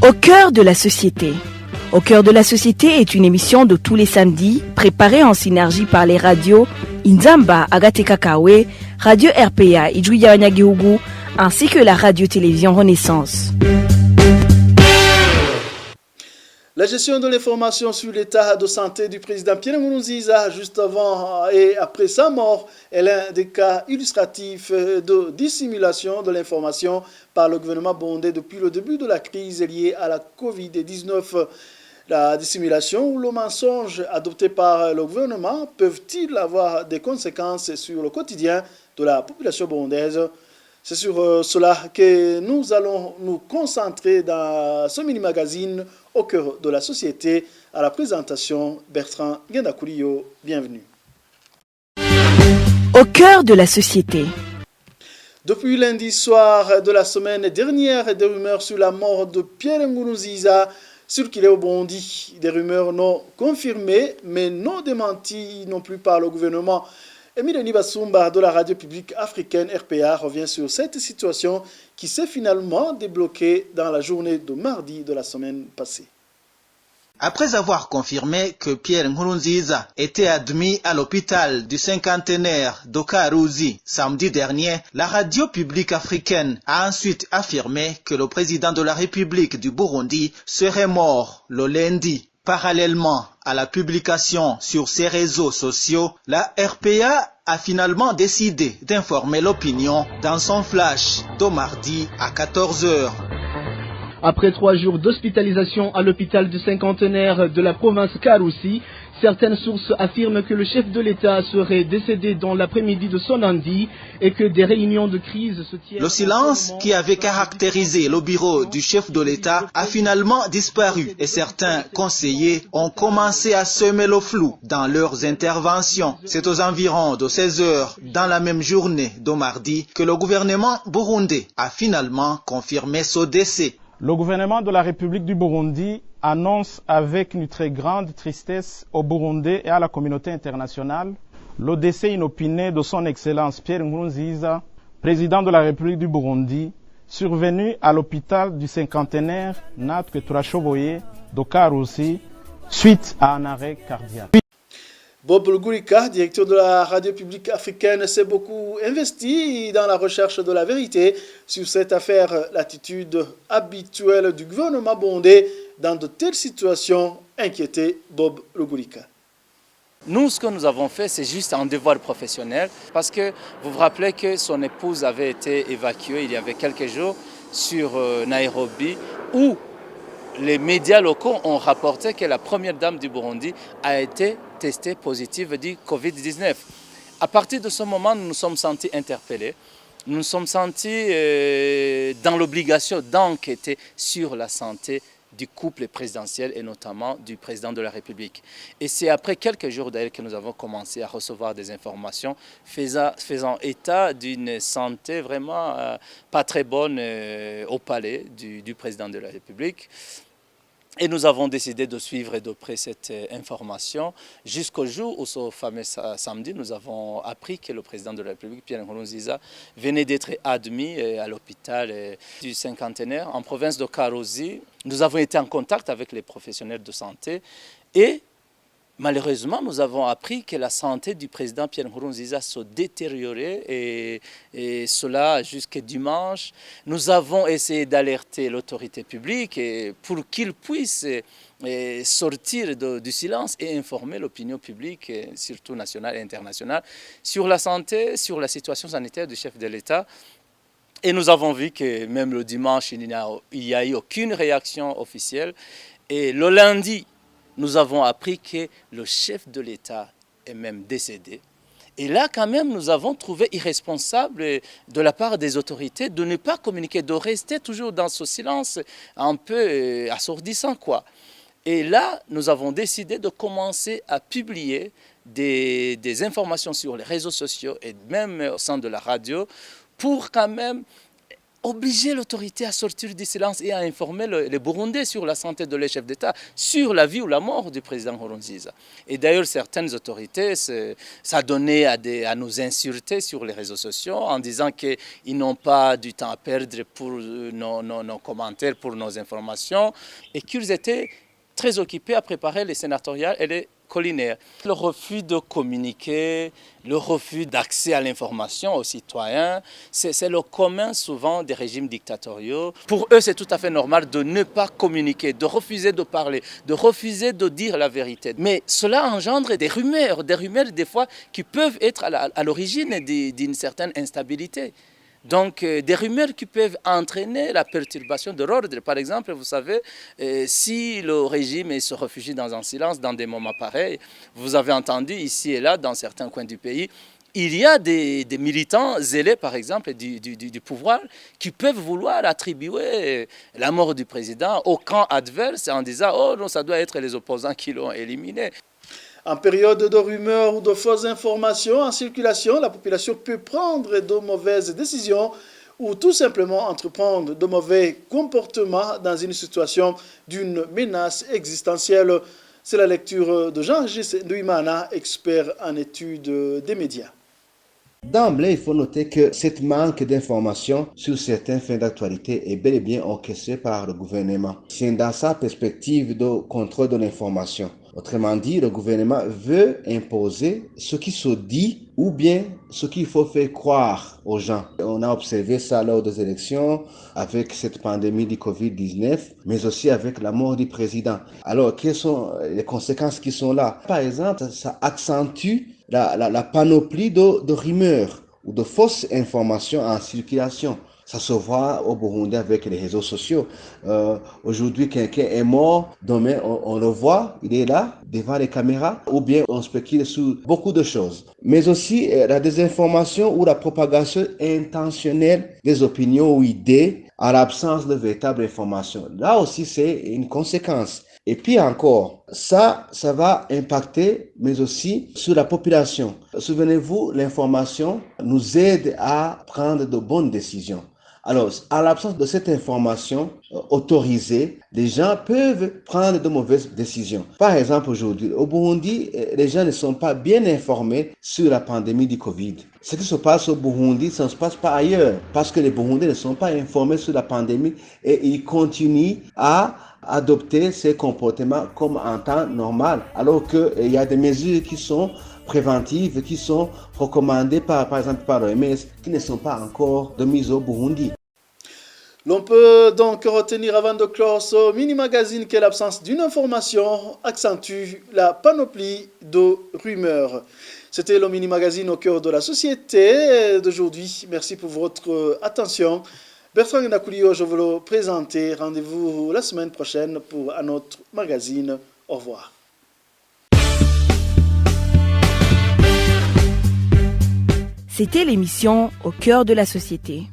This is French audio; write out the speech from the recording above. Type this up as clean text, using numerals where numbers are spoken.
Au cœur de la société. Au cœur de la société est une émission de tous les samedis, préparée en synergie par les radios Inzamba, Agateka Kawe, Radio RPA, Idjouya Wanyagihugu, ainsi que la radio-télévision Renaissance. La gestion de l'information sur l'état de santé du président Pierre Nkurunziza juste avant et après sa mort est l'un des cas illustratifs de dissimulation de l'information par le gouvernement burundais depuis le début de la crise liée à la Covid-19. La dissimulation ou le mensonge adopté par le gouvernement peuvent-ils avoir des conséquences sur le quotidien de la population burundaise ? C'est sur cela que nous allons nous concentrer dans ce mini-magazine au cœur de la société. À la présentation, Bertrand Gendakuriyo, bienvenue. Au cœur de la société. Depuis lundi soir de la semaine dernière, des rumeurs sur la mort de Pierre Nkurunziza circulaient au Burundi. Des rumeurs non confirmées, mais non démenties non plus par le gouvernement. Emile Basumba de la radio publique africaine RPA revient sur cette situation qui s'est finalement débloquée dans la journée de mardi de la semaine passée. Après avoir confirmé que Pierre Nkurunziza était admis à l'hôpital du cinquantenaire de Karuzi samedi dernier, la radio publique africaine a ensuite affirmé que le président de la République du Burundi serait mort le lundi. Parallèlement à la publication sur ses réseaux sociaux, la RPA a finalement décidé d'informer l'opinion dans son flash de mardi à 14h. Après 3 jours d'hospitalisation à l'hôpital du cinquantenaire de la province Karusi, certaines sources affirment que le chef de l'État serait décédé dans l'après-midi de ce lundi et que des réunions de crise se tiennent. Le silence qui avait caractérisé le bureau du chef de l'État a finalement disparu et certains conseillers ont commencé à semer le flou dans leurs interventions. C'est aux environs de 16 heures dans la même journée de mardi que le gouvernement burundais a finalement confirmé ce décès. Le gouvernement de la République du Burundi annonce avec une très grande tristesse aux Burundais et à la communauté internationale le décès inopiné de son Excellence Pierre Nkurunziza, président de la République du Burundi, survenu à l'hôpital du cinquantenaire Natwe Turashoboye de Karusi suite à un arrêt cardiaque. Bob Lugurika, directeur de la radio publique africaine, s'est beaucoup investi dans la recherche de la vérité sur cette affaire. L'attitude habituelle du gouvernement burundais dans de telles situations inquiétait Bob Lugurika. Nous, ce que nous avons fait, c'est juste un devoir professionnel parce que vous vous rappelez que son épouse avait été évacuée il y avait quelques jours sur Nairobi où les médias locaux ont rapporté que la première dame du Burundi a été testée positive du Covid-19. À partir de ce moment, nous nous sommes sentis interpellés. Nous nous sommes sentis dans l'obligation d'enquêter sur la santé du couple présidentiel et notamment du président de la République. Et c'est après quelques jours d'ailleurs que nous avons commencé à recevoir des informations faisant état d'une santé vraiment pas très bonne au palais du président de la République. Et nous avons décidé de suivre de près cette information jusqu'au jour où, ce fameux samedi, nous avons appris que le président de la République, Pierre Nkurunziza, venait d'être admis à l'hôpital du cinquantenaire en province de Karuzi. Nous avons été en contact avec les professionnels de santé et malheureusement, nous avons appris que la santé du président Pierre Nkurunziza se détériorait et cela jusqu'à dimanche. Nous avons essayé d'alerter l'autorité publique pour qu'il puisse sortir du silence et informer l'opinion publique, surtout nationale et internationale, sur la santé, sur la situation sanitaire du chef de l'État. Et nous avons vu que même le dimanche, il n'y a eu aucune réaction officielle. Et le lundi, nous avons appris que le chef de l'État est même décédé. Et là, quand même, nous avons trouvé irresponsable de la part des autorités de ne pas communiquer, de rester toujours dans ce silence un peu assourdissant, quoi. Et là, nous avons décidé de commencer à publier des informations sur les réseaux sociaux et même au sein de la radio pour quand même obliger l'autorité à sortir du silence et à informer les Burundais sur la santé de leur chef d'État, sur la vie ou la mort du président Nkurunziza. Et d'ailleurs, certaines autorités s'adonnaient à nous insulter sur les réseaux sociaux en disant qu'ils n'ont pas du temps à perdre pour nos commentaires, pour nos informations, et qu'ils étaient très occupés à préparer les sénatoriales et les collinaires. Le refus de communiquer, le refus d'accès à l'information aux citoyens, c'est le commun souvent des régimes dictatoriaux. Pour eux, c'est tout à fait normal de ne pas communiquer, de refuser de parler, de refuser de dire la vérité. Mais cela engendre des rumeurs des fois qui peuvent être à l'origine d'une certaine instabilité. Donc, des rumeurs qui peuvent entraîner la perturbation de l'ordre. Par exemple, vous savez, si le régime se réfugie dans un silence dans des moments pareils, vous avez entendu ici et là, dans certains coins du pays, il y a des militants zélés, par exemple, du pouvoir, qui peuvent vouloir attribuer la mort du président au camp adverse en disant « Oh non, ça doit être les opposants qui l'ont éliminé ». En période de rumeurs ou de fausses informations en circulation, la population peut prendre de mauvaises décisions ou tout simplement entreprendre de mauvais comportements dans une situation d'une menace existentielle. C'est la lecture de Jean-Gis Ndouimana, expert en études des médias. D'emblée, il faut noter que cette manque d'informations sur certains faits d'actualité est bel et bien orchestré par le gouvernement. C'est dans sa perspective de contrôle de l'information. Autrement dit, le gouvernement veut imposer ce qui se dit ou bien ce qu'il faut faire croire aux gens. On a observé ça lors des élections avec cette pandémie du Covid-19, mais aussi avec la mort du président. Alors, quelles sont les conséquences qui sont là? Par exemple, ça accentue la panoplie de rumeurs ou de fausses informations en circulation. Ça se voit au Burundi avec les réseaux sociaux. Aujourd'hui, quelqu'un est mort, demain on le voit, il est là, devant les caméras, ou bien on spécule sur beaucoup de choses. Mais aussi la désinformation ou la propagation intentionnelle des opinions ou idées en l'absence de véritable information. Là aussi, c'est une conséquence. Et puis encore, ça va impacter, mais aussi sur la population. Souvenez-vous, l'information nous aide à prendre de bonnes décisions. Alors, à l'absence de cette information autorisée, les gens peuvent prendre de mauvaises décisions. Par exemple, aujourd'hui, au Burundi, les gens ne sont pas bien informés sur la pandémie du Covid. Ce qui se passe au Burundi, ça ne se passe pas ailleurs, parce que les Burundais ne sont pas informés sur la pandémie et ils continuent à adopter ces comportements comme en temps normal, alors qu'il y a des mesures qui sont préventives, qui sont recommandées par exemple par l'OMS, qui ne sont pas encore de mise au Burundi. L'on peut donc retenir avant de clore ce mini-magazine que l'absence d'une information accentue la panoplie de rumeurs. C'était le mini-magazine au cœur de la société d'aujourd'hui. Merci pour votre attention. Bertrand Nakoulio, je vous le présenter. Rendez-vous la semaine prochaine pour un autre magazine. Au revoir. C'était l'émission Au cœur de la société.